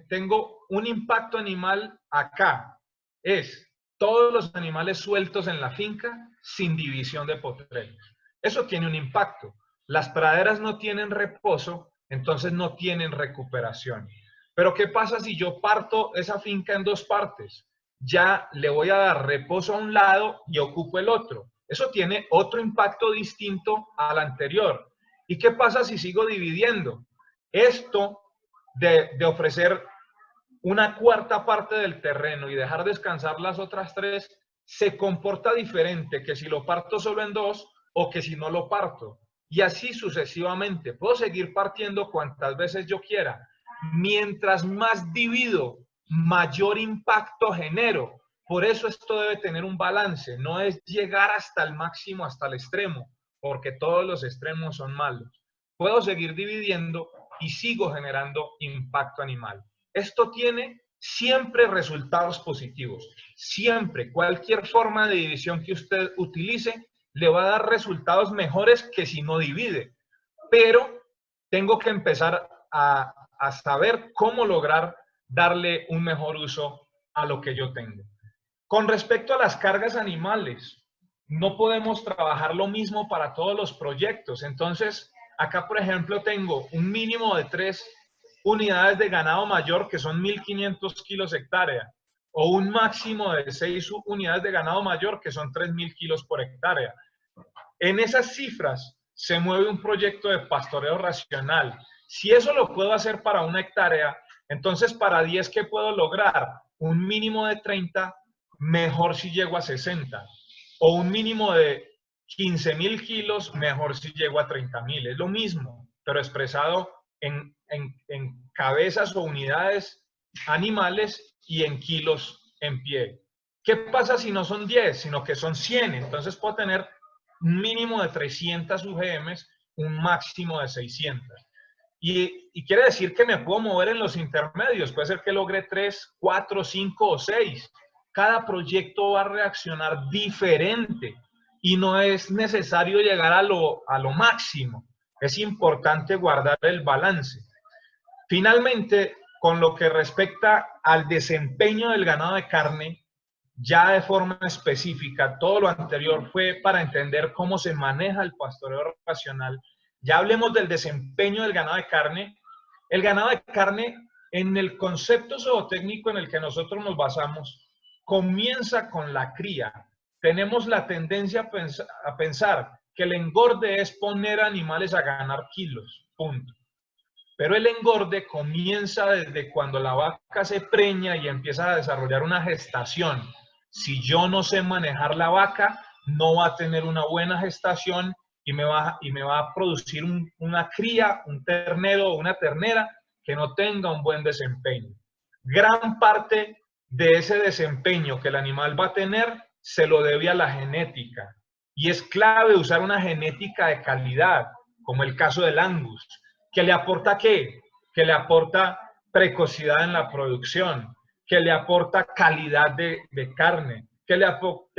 Speaker 1: tengo un impacto animal acá. Es todos los animales sueltos en la finca sin división de potreros. Eso tiene un impacto. Las praderas no tienen reposo, entonces no tienen recuperación. Pero ¿qué pasa si yo parto esa finca en 2 partes? Ya le voy a dar reposo a un lado y ocupo el otro. Eso tiene otro impacto distinto al anterior. ¿Y qué pasa si sigo dividiendo? Esto de ofrecer una 1/4 parte del terreno y dejar descansar las otras 3 se comporta diferente que si lo parto solo en 2 o que si no lo parto. Y así sucesivamente. Puedo seguir partiendo cuantas veces yo quiera. Mientras más divido, mayor impacto genero. Por eso esto debe tener un balance. No es llegar hasta el máximo, hasta el extremo, porque todos los extremos son malos. Puedo seguir dividiendo y sigo generando impacto animal. Esto tiene siempre resultados positivos. Siempre, cualquier forma de división que usted utilice, le va a dar resultados mejores que si no divide. Pero tengo que empezar a saber cómo lograr darle un mejor uso a lo que yo tengo. Con respecto a las cargas animales, no podemos trabajar lo mismo para todos los proyectos. Entonces, acá, por ejemplo, tengo un mínimo de 3 unidades de ganado mayor que son 1.500 kilos hectárea o un máximo de 6 unidades de ganado mayor que son 3.000 kilos por hectárea. En esas cifras se mueve un proyecto de pastoreo racional. Si eso lo puedo hacer para 1 hectárea, entonces para 10, ¿qué puedo lograr? Un mínimo de 30, mejor si llego a 60. O un mínimo de 15.000 kilos, mejor si llego a 30.000. Es lo mismo, pero expresado en cabezas o unidades animales y en kilos en pie. ¿Qué pasa si no son 10, sino que son 100? Entonces puedo tener un mínimo de 300 UGMs, un máximo de 600. Y quiere decir que me puedo mover en los intermedios. Puede ser que logre 3, 4, 5 o 6. Cada proyecto va a reaccionar diferente y no es necesario llegar a lo máximo. Es importante guardar el balance. Finalmente, con lo que respecta al desempeño del ganado de carne, ya de forma específica, todo lo anterior fue para entender cómo se maneja el pastoreo racional. Ya hablemos del desempeño del ganado de carne. El ganado de carne, en el concepto zootécnico en el que nosotros nos basamos, comienza con la cría. Tenemos la tendencia a pensar que el engorde es poner animales a ganar kilos, punto. Pero el engorde comienza desde cuando la vaca se preña y empieza a desarrollar una gestación. Si yo no sé manejar la vaca, no va a tener una buena gestación y me va a producir una cría, un ternero o una ternera que no tenga un buen desempeño. Gran parte de ese desempeño que el animal va a tener se lo debe a la genética. Y es clave usar una genética de calidad, como el caso del Angus. ¿Que le aporta qué? Que le aporta precocidad en la producción, que le aporta calidad de carne, que le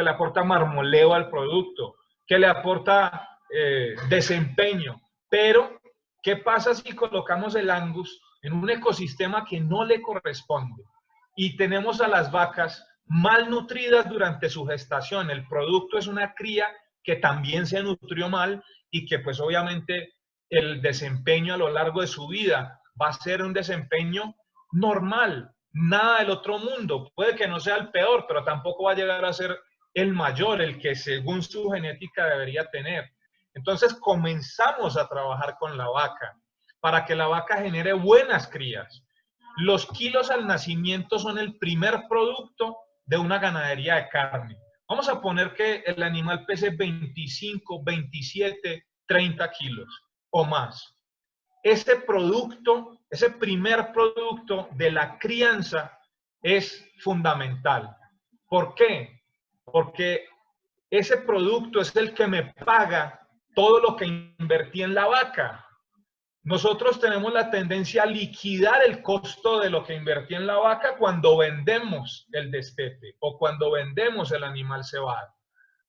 Speaker 1: aporta marmoleo al producto, que le aporta desempeño. Pero, ¿qué pasa si colocamos el Angus en un ecosistema que no le corresponde? Y tenemos a las vacas malnutridas durante su gestación. El producto es una cría que también se nutrió mal y que pues obviamente el desempeño a lo largo de su vida va a ser un desempeño normal, nada del otro mundo. Puede que no sea el peor, pero tampoco va a llegar a ser el mayor, el que según su genética debería tener. Entonces comenzamos a trabajar con la vaca para que la vaca genere buenas crías. Los kilos al nacimiento son el primer producto de una ganadería de carne. Vamos a poner que el animal pese 25, 27, 30 kilos o más. Ese producto, ese primer producto de la crianza es fundamental. ¿Por qué? Porque ese producto es el que me paga todo lo que invertí en la vaca. Nosotros tenemos la tendencia a liquidar el costo de lo que invertí en la vaca cuando vendemos el destete o cuando vendemos el animal cebado.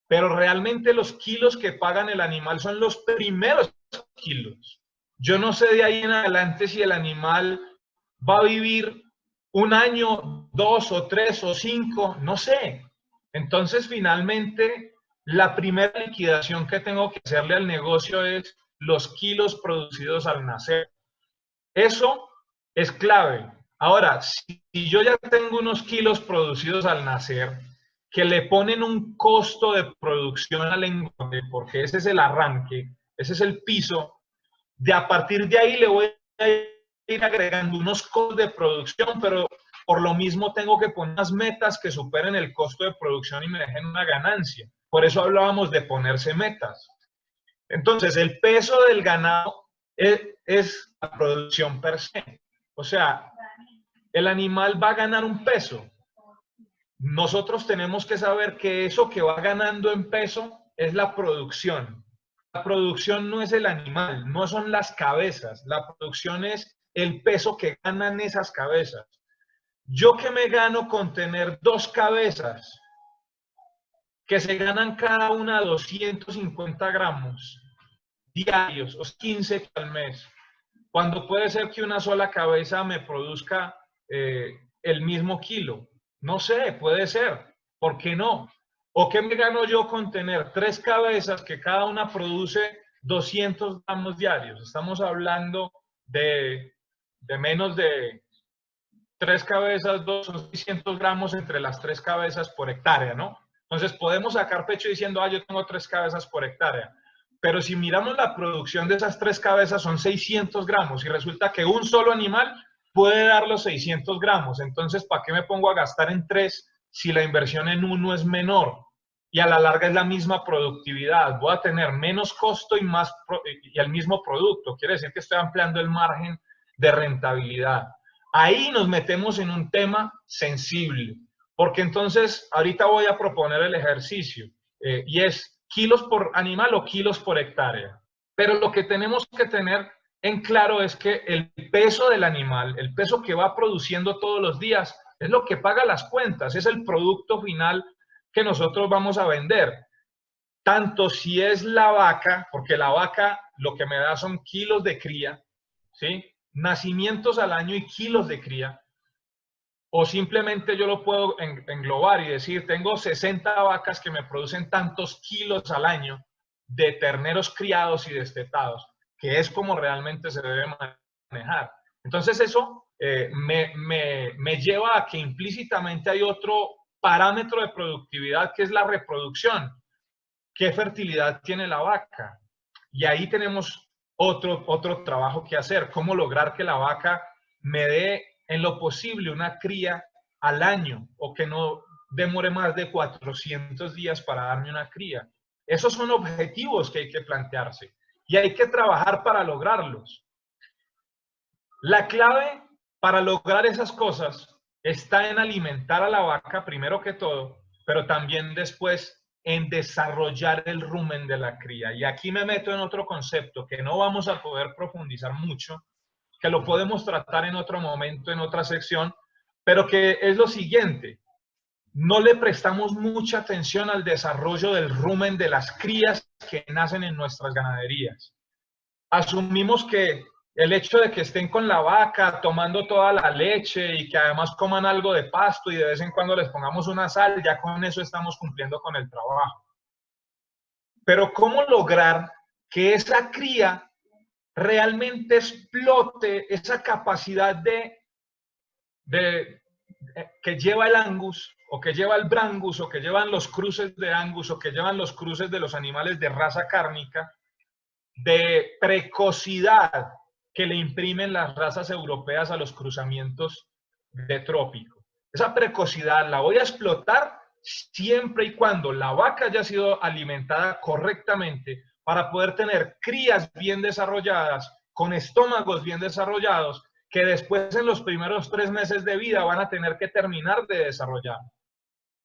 Speaker 1: Pero realmente los kilos que pagan el animal son los primeros kilos. Yo no sé de ahí en adelante si el animal va a vivir un año, 2 o 3 o 5, no sé. Entonces, finalmente, la primera liquidación que tengo que hacerle al negocio es los kilos producidos al nacer. Eso es clave. Ahora, si yo ya tengo unos kilos producidos al nacer, que le ponen un costo de producción al engorde, porque ese es el arranque, ese es el piso, de a partir de ahí le voy a ir agregando unos costos de producción, pero por lo mismo tengo que poner unas metas que superen el costo de producción y me dejen una ganancia. Por eso hablábamos de ponerse metas. Entonces, el peso del ganado es la producción per se. O sea, el animal va a ganar un peso. Nosotros tenemos que saber que eso que va ganando en peso es la producción. La producción no es el animal, no son las cabezas. La producción es el peso que ganan esas cabezas. Yo que me gano con tener 2 cabezas que se ganan cada una 250 gramos diarios, o 15 al mes, cuando puede ser que una sola cabeza me produzca el mismo kilo. No sé, puede ser. ¿Por qué no? ¿O qué me gano yo con tener 3 cabezas que cada una produce 200 gramos diarios? Estamos hablando de menos de 3 cabezas, 2 son 600 gramos entre las 3 cabezas por hectárea, ¿no? Entonces podemos sacar pecho diciendo, yo tengo 3 cabezas por hectárea. Pero si miramos la producción de esas 3 cabezas son 600 gramos y resulta que un solo animal puede dar los 600 gramos. Entonces, ¿para qué me pongo a gastar en 3 si la inversión en uno es menor? Y a la larga es la misma productividad. Voy a tener menos costo y el mismo producto. Quiere decir que estoy ampliando el margen de rentabilidad. Ahí nos metemos en un tema sensible, porque entonces ahorita voy a proponer el ejercicio y es kilos por animal o kilos por hectárea. Pero lo que tenemos que tener en claro es que el peso del animal, el peso que va produciendo todos los días, es lo que paga las cuentas, es el producto final que nosotros vamos a vender. Tanto si es la vaca, porque la vaca lo que me da son kilos de cría, ¿sí? Nacimientos al año y kilos de cría, o simplemente yo lo puedo englobar y decir, tengo 60 vacas que me producen tantos kilos al año de terneros criados y destetados. que es como realmente se debe manejar. Entonces eso me lleva a que implícitamente hay otro parámetro de productividad que es la reproducción. ¿Qué fertilidad tiene la vaca? Y ahí tenemos otro trabajo que hacer. ¿Cómo lograr que la vaca me dé en lo posible una cría al año o que no demore más de 400 días para darme una cría? Esos son objetivos que hay que plantearse y hay que trabajar para lograrlos. La clave para lograr esas cosas está en alimentar a la vaca primero que todo, pero también después en desarrollar el rumen de la cría. Y aquí me meto en otro concepto que no vamos a poder profundizar mucho, que lo podemos tratar en otro momento, en otra sección, pero que es lo siguiente. No le prestamos mucha atención al desarrollo del rumen de las crías que nacen en nuestras ganaderías. Asumimos que el hecho de que estén con la vaca tomando toda la leche y que además coman algo de pasto y de vez en cuando les pongamos una sal, ya con eso estamos cumpliendo con el trabajo. Pero ¿cómo lograr que esa cría realmente explote esa capacidad que lleva el Angus o que lleva el Brangus o que llevan los cruces de Angus o que llevan los cruces de los animales de raza cárnica, de precocidad que le imprimen las razas europeas a los cruzamientos de trópico? Esa precocidad la voy a explotar siempre y cuando la vaca haya sido alimentada correctamente para poder tener crías bien desarrolladas, con estómagos bien desarrollados, que después en los primeros 3 meses de vida van a tener que terminar de desarrollar.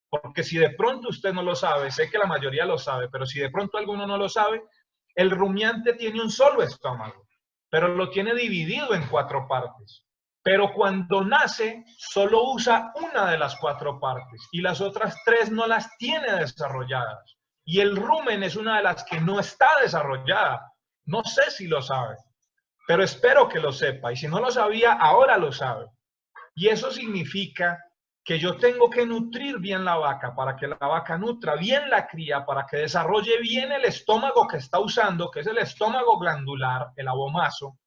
Speaker 1: Porque si de pronto usted no lo sabe, sé que la mayoría lo sabe, pero si de pronto alguno no lo sabe, el rumiante tiene un solo estómago, pero lo tiene dividido en 4 partes. Pero cuando nace, solo usa una de las 4 partes y las otras 3 no las tiene desarrolladas. Y el rumen es una de las que no está desarrollada. No sé si lo sabe, pero espero que lo sepa. Y si no lo sabía, ahora lo sabe. Y eso significa que yo tengo que nutrir bien la vaca para que la vaca nutra bien la cría, para que desarrolle bien el estómago que está usando, que es el estómago glandular, el abomazo.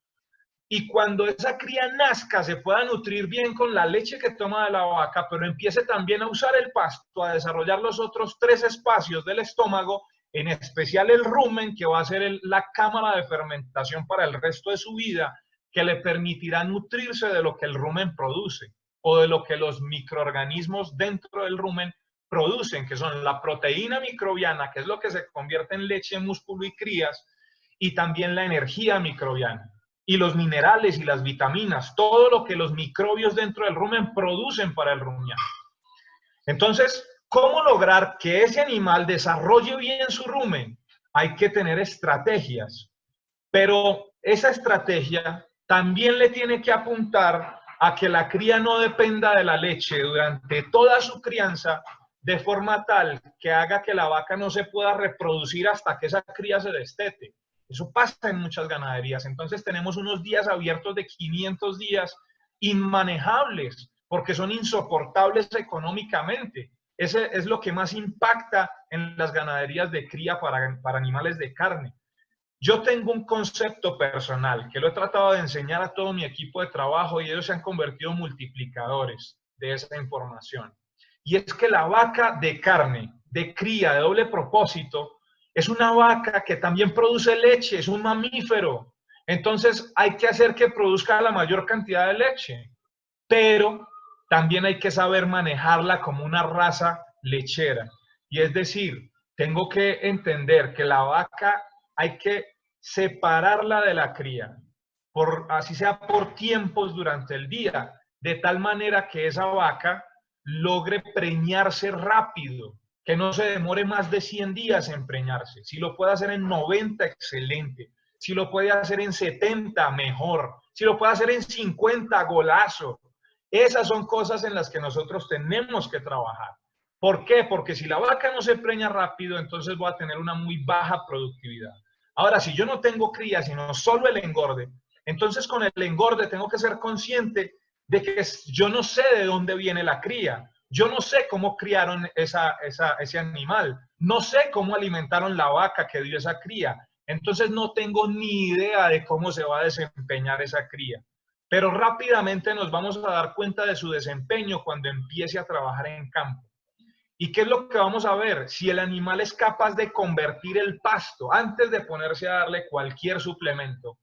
Speaker 1: Y cuando esa cría nazca, se pueda nutrir bien con la leche que toma de la vaca, pero empiece también a usar el pasto, a desarrollar los otros 3 espacios del estómago, en especial el rumen, que va a ser la cámara de fermentación para el resto de su vida, que le permitirá nutrirse de lo que el rumen produce o de lo que los microorganismos dentro del rumen producen, que son la proteína microbiana, que es lo que se convierte en leche, músculo y crías, y también la energía microbiana, y los minerales y las vitaminas, todo lo que los microbios dentro del rumen producen para el rumiante. Entonces, ¿cómo lograr que ese animal desarrolle bien su rumen? Hay que tener estrategias, pero esa estrategia también le tiene que apuntar a que la cría no dependa de la leche durante toda su crianza, de forma tal que haga que la vaca no se pueda reproducir hasta que esa cría se destete. Eso pasa en muchas ganaderías. Entonces tenemos unos días abiertos de 500 días inmanejables porque son insoportables económicamente. Ese es lo que más impacta en las ganaderías de cría para animales de carne. Yo tengo un concepto personal que lo he tratado de enseñar a todo mi equipo de trabajo y ellos se han convertido en multiplicadores de esa información. Y es que la vaca de carne, de cría, de doble propósito, es una vaca que también produce leche, es un mamífero. Entonces hay que hacer que produzca la mayor cantidad de leche, pero también hay que saber manejarla como una raza lechera. Y es decir, tengo que entender que la vaca hay que separarla de la cría, así sea por tiempos durante el día, de tal manera que esa vaca logre preñarse rápido, que no se demore más de 100 días en preñarse. Si lo puede hacer en 90, excelente. Si lo puede hacer en 70, mejor. Si lo puede hacer en 50, golazo. Esas son cosas en las que nosotros tenemos que trabajar. ¿Por qué? Porque si la vaca no se preña rápido, entonces voy a tener una muy baja productividad. Ahora, si yo no tengo cría, sino solo el engorde, entonces con el engorde tengo que ser consciente de que yo no sé de dónde viene la cría. Yo no sé cómo criaron ese animal. No sé cómo alimentaron la vaca que dio esa cría. Entonces no tengo ni idea de cómo se va a desempeñar esa cría. Pero rápidamente nos vamos a dar cuenta de su desempeño cuando empiece a trabajar en campo. ¿Y qué es lo que vamos a ver? Si el animal es capaz de convertir el pasto antes de ponerse a darle cualquier suplemento.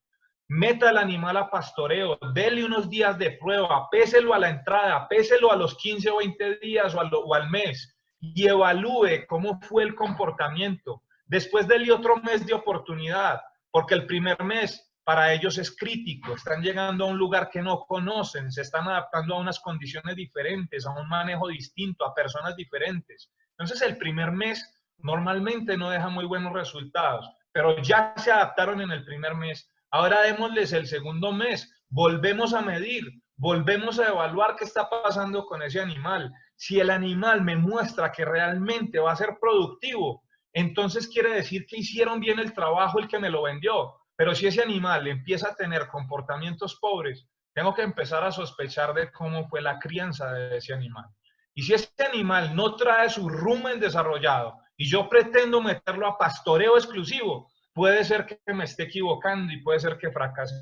Speaker 1: Meta al animal a pastoreo, dele unos días de prueba, péselo a la entrada, péselo a los 15 o 20 días o al mes y evalúe cómo fue el comportamiento. Después dele otro mes de oportunidad, porque el primer mes para ellos es crítico, están llegando a un lugar que no conocen, se están adaptando a unas condiciones diferentes, a un manejo distinto, a personas diferentes. Entonces el primer mes normalmente no deja muy buenos resultados, pero ya se adaptaron en el primer mes. Ahora démosles el segundo mes, volvemos a medir, volvemos a evaluar qué está pasando con ese animal. Si el animal me muestra que realmente va a ser productivo, entonces quiere decir que hicieron bien el trabajo el que me lo vendió. Pero si ese animal empieza a tener comportamientos pobres, tengo que empezar a sospechar de cómo fue la crianza de ese animal. Y si ese animal no trae su rumen desarrollado y yo pretendo meterlo a pastoreo exclusivo, puede ser que me esté equivocando y puede ser que fracase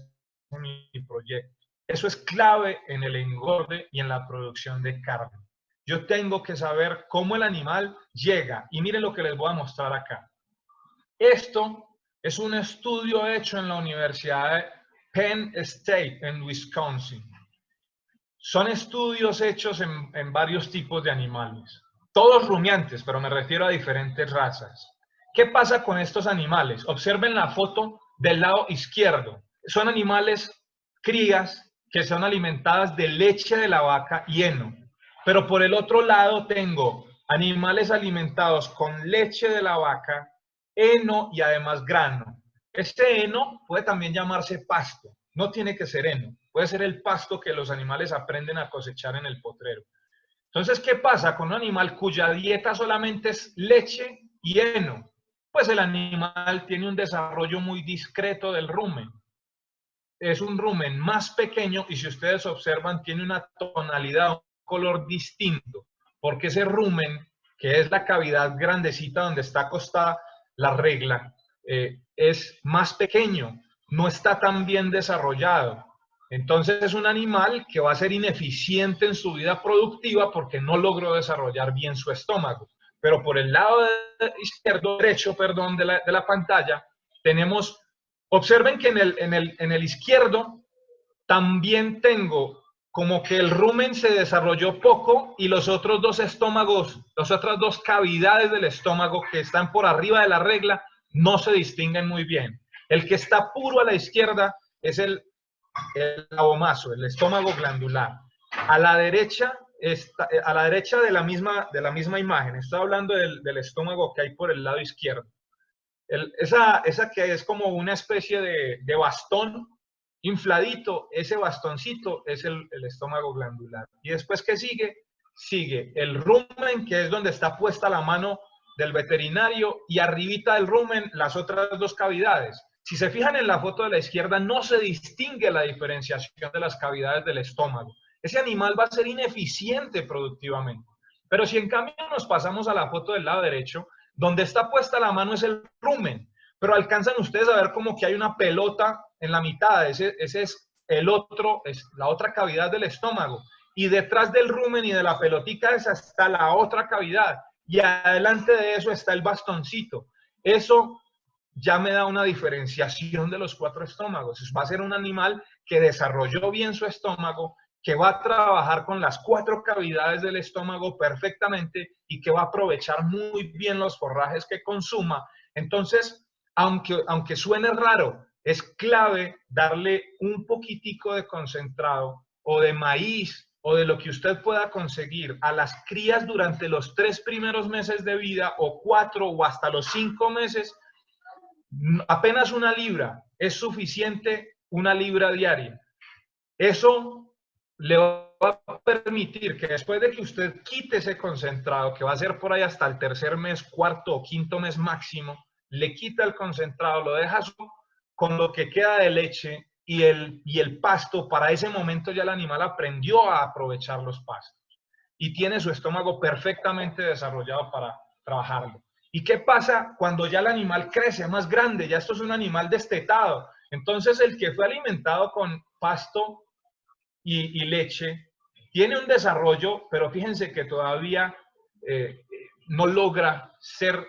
Speaker 1: mi proyecto. Eso es clave en el engorde y en la producción de carne. Yo tengo que saber cómo el animal llega. Y miren lo que les voy a mostrar acá. Esto es un estudio hecho en la Universidad de Penn State, en Wisconsin. Son estudios hechos en varios tipos de animales. Todos rumiantes, pero me refiero a diferentes razas. ¿Qué pasa con estos animales? Observen la foto del lado izquierdo. Son animales crías que son alimentadas de leche de la vaca y heno. Pero por el otro lado tengo animales alimentados con leche de la vaca, heno y además grano. Este heno puede también llamarse pasto. No tiene que ser heno. Puede ser el pasto que los animales aprenden a cosechar en el potrero. Entonces, ¿qué pasa con un animal cuya dieta solamente es leche y heno? Pues el animal tiene un desarrollo muy discreto del rumen. Es un rumen más pequeño y si ustedes observan tiene una tonalidad, un color distinto, porque ese rumen, que es la cavidad grandecita donde está acostada la regla, es más pequeño, no está tan bien desarrollado. Entonces es un animal que va a ser ineficiente en su vida productiva porque no logró desarrollar bien su estómago. Pero por el lado izquierdo, derecho, perdón, de la pantalla, tenemos, observen que en el izquierdo también tengo como que el rumen se desarrolló poco y los otros dos estómagos, las otras dos cavidades del estómago que están por arriba de la regla no se distinguen muy bien. El que está puro a la izquierda es el abomaso, el estómago glandular. A la derecha de la misma imagen, estoy hablando del estómago que hay por el lado izquierdo. Esa que es como una especie de bastón infladito, ese bastoncito es el estómago glandular. Y después, ¿qué sigue? Sigue el rumen, que es donde está puesta la mano del veterinario, y arribita del rumen las otras dos cavidades. Si se fijan en la foto de la izquierda, no se distingue la diferenciación de las cavidades del estómago. Ese animal va a ser ineficiente productivamente. Pero si en cambio nos pasamos a la foto del lado derecho, donde está puesta la mano es el rumen, pero alcanzan ustedes a ver como que hay una pelota en la mitad, ese es la otra cavidad del estómago, y detrás del rumen y de la pelotica esa está la otra cavidad, y adelante de eso está el bastoncito. Eso ya me da una diferenciación de los cuatro estómagos. Va a ser un animal que desarrolló bien su estómago, que va a trabajar con las cuatro cavidades del estómago perfectamente y que va a aprovechar muy bien los forrajes que consuma. Entonces, aunque suene raro, es clave darle un poquitico de concentrado o de maíz o de lo que usted pueda conseguir a las crías durante los 3 primeros meses de vida o 4 o hasta los 5 meses. Apenas 1 libra es suficiente, 1 libra diaria. Eso le va a permitir que después de que usted quite ese concentrado, que va a ser por ahí hasta el 3er mes, 4º o 5º mes máximo, le quita el concentrado, lo deja con lo que queda de leche y el pasto. Para ese momento ya el animal aprendió a aprovechar los pastos y tiene su estómago perfectamente desarrollado para trabajarlo. ¿Y qué pasa cuando ya el animal crece más grande? Ya esto es un animal destetado. Entonces el que fue alimentado con pasto y leche tiene un desarrollo, pero fíjense que todavía no logra ser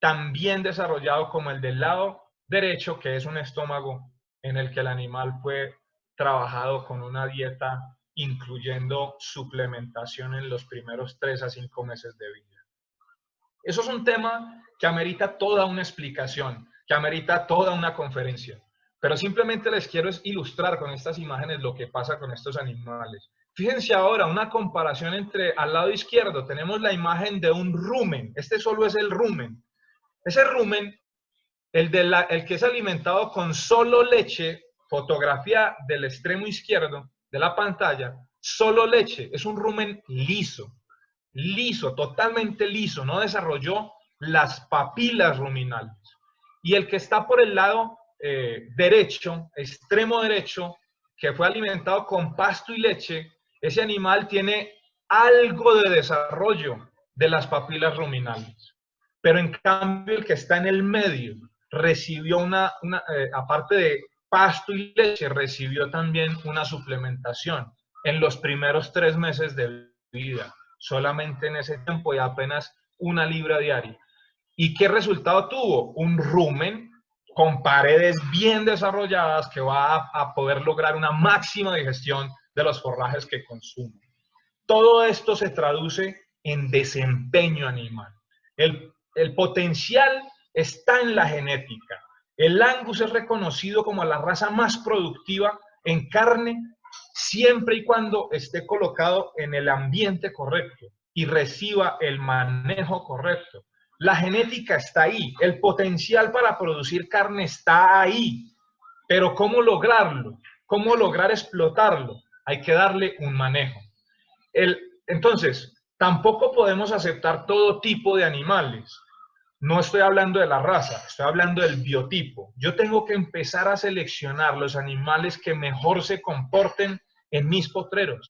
Speaker 1: tan bien desarrollado como el del lado derecho, que es un estómago en el que el animal fue trabajado con una dieta incluyendo suplementación en los primeros 3 a 5 meses de vida. Eso es un tema que amerita toda una explicación, que amerita toda una conferencia. Pero simplemente les quiero ilustrar con estas imágenes lo que pasa con estos animales. Fíjense ahora una comparación entre, al lado izquierdo tenemos la imagen de un rumen. Este solo es el rumen. Ese rumen, el que es alimentado con solo leche, fotografía del extremo izquierdo de la pantalla, solo leche, es un rumen liso. Liso, totalmente liso, no desarrolló las papilas ruminales. Y el que está por el lado derecho, extremo derecho, que fue alimentado con pasto y leche, ese animal tiene algo de desarrollo de las papilas ruminales. Pero en cambio el que está en el medio recibió aparte de pasto y leche, recibió también una suplementación en los primeros 3 meses de vida, solamente en ese tiempo y apenas 1 libra diaria. ¿Y qué resultado tuvo? Un rumen con paredes bien desarrolladas que va a poder lograr una máxima digestión de los forrajes que consume. Todo esto se traduce en desempeño animal. El potencial está en la genética. El Angus es reconocido como la raza más productiva en carne siempre y cuando esté colocado en el ambiente correcto y reciba el manejo correcto. La genética está ahí, el potencial para producir carne está ahí, pero ¿cómo lograrlo? ¿Cómo lograr explotarlo? Hay que darle un manejo. Entonces, tampoco podemos aceptar todo tipo de animales. No estoy hablando de la raza, estoy hablando del biotipo. Yo tengo que empezar a seleccionar los animales que mejor se comporten en mis potreros.